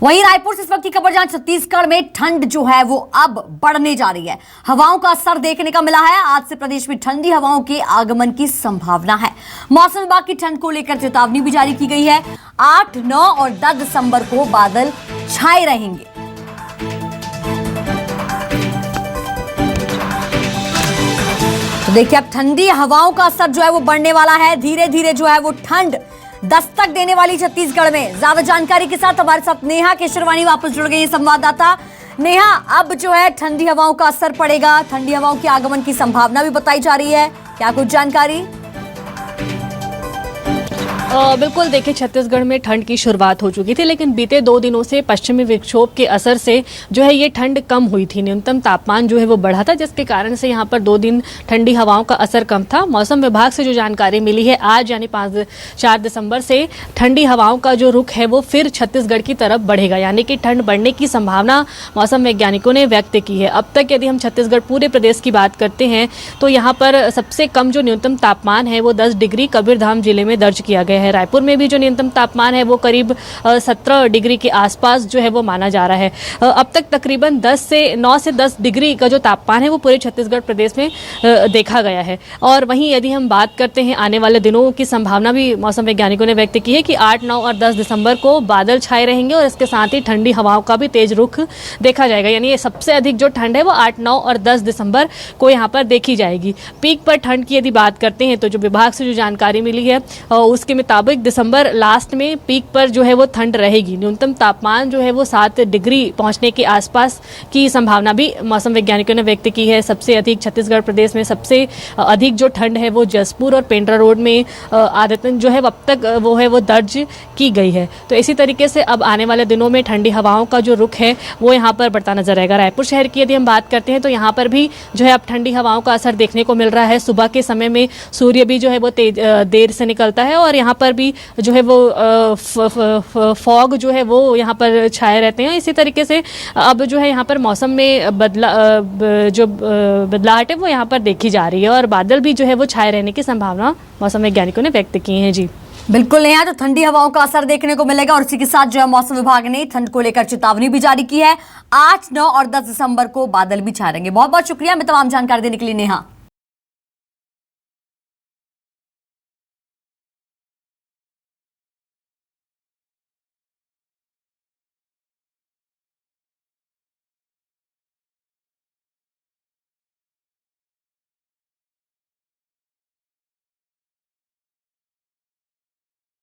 वहीं रायपुर से इस वक्त की खबर, जहां छत्तीसगढ़ में ठंड जो है वो अब बढ़ने जा रही है। हवाओं का असर देखने का मिला है। आज से प्रदेश में ठंडी हवाओं के आगमन की संभावना है। मौसम विभाग की ठंड को लेकर चेतावनी भी जारी की गई है। 8, 9 और 10 दिसंबर को बादल छाए रहेंगे। तो देखिए, अब ठंडी हवाओं का असर जो है वो बढ़ने वाला है। धीरे धीरे जो है वो ठंड दस्तक देने वाली छत्तीसगढ़ में। ज्यादा जानकारी के साथ हमारे साथ नेहा केशरवानी वापस जुड़ गई है, संवाददाता। नेहा, अब जो है ठंडी हवाओं का असर पड़ेगा, ठंडी हवाओं के आगमन की संभावना भी बताई जा रही है, क्या कुछ जानकारी? बिल्कुल, देखिए, छत्तीसगढ़ में ठंड की शुरुआत हो चुकी थी, लेकिन बीते 2 दिनों से पश्चिमी विक्षोभ के असर से जो है ये ठंड कम हुई थी। न्यूनतम तापमान जो है वो बढ़ा था, जिसके कारण से यहाँ पर 2 दिन ठंडी हवाओं का असर कम था। मौसम विभाग से जो जानकारी मिली है, आज यानी 4 दिसंबर से ठंडी हवाओं का जो रुख है वो फिर छत्तीसगढ़ की तरफ बढ़ेगा, यानी कि ठंड बढ़ने की संभावना मौसम वैज्ञानिकों ने व्यक्त की है। अब तक यदि हम छत्तीसगढ़ पूरे प्रदेश की बात करते हैं तो यहाँ पर सबसे कम जो न्यूनतम तापमान है वो 10 डिग्री कबीरधाम जिले में दर्ज किया गया है। रायपुर में भी जो न्यूनतम तापमान है वो करीब 17 डिग्री के आसपास जो है वो माना जा रहा है। अब तक तकरीबन 9 से 10 डिग्री का जो तापमान है वो पूरे छत्तीसगढ़ प्रदेश में देखा गया है। और वहीं यदि हम बात करते हैं आने वाले दिनों की संभावना भी मौसम वैज्ञानिकों ने व्यक्त की है कि 8, 9 और 10 दिसंबर को बादल छाए रहेंगे और इसके साथ ही ठंडी हवाओं का भी तेज रुख देखा जाएगा। यानी ये सबसे अधिक जो ठंड है वो 8, 9 और 10 दिसंबर को यहाँ पर देखी जाएगी। पीक पर ठंड की यदि बात करते हैं तो जो विभाग से जो जानकारी मिली है उसके मुताबिक दिसंबर लास्ट में पीक पर जो है वो ठंड रहेगी। न्यूनतम तापमान जो है वो 7 डिग्री पहुंचने के आसपास की संभावना भी मौसम वैज्ञानिकों ने व्यक्त की है। सबसे अधिक छत्तीसगढ़ प्रदेश में सबसे अधिक जो ठंड है वो जसपुर और पेंड्रा रोड में आदतन जो है अब तक वो है वो दर्ज की गई है। तो इसी तरीके से अब आने वाले दिनों में ठंडी हवाओं का जो रुख है वो यहाँ पर बढ़ता नजर आएगा। रायपुर शहर की यदि हम बात करते हैं तो यहाँ पर भी जो है अब ठंडी हवाओं का असर देखने को मिल रहा है। सुबह के समय में सूर्य भी जो है वो देर से निकलता है और यहाँ पर भी जो है वो फॉग जो है वो यहाँ पर छाए रहते हैं। इसी तरीके से अब जो है यहाँ पर मौसम में बदलाहट है वो यहाँ पर देखी जा रही है और बादल भी जो है वो छाए रहने की संभावना मौसम वैज्ञानिकों ने व्यक्त की है। जी बिल्कुल, यहाँ तो ठंडी हवाओं का असर देखने को मिलेगा और इसी के साथ जो है मौसम विभाग ने ठंड को लेकर चेतावनी भी जारी की है। 8, 9 और 10 दिसंबर को बादल भी छाए रहेंगे। बहुत बहुत शुक्रिया हमें तमाम जानकारी देने के लिए, नेहा।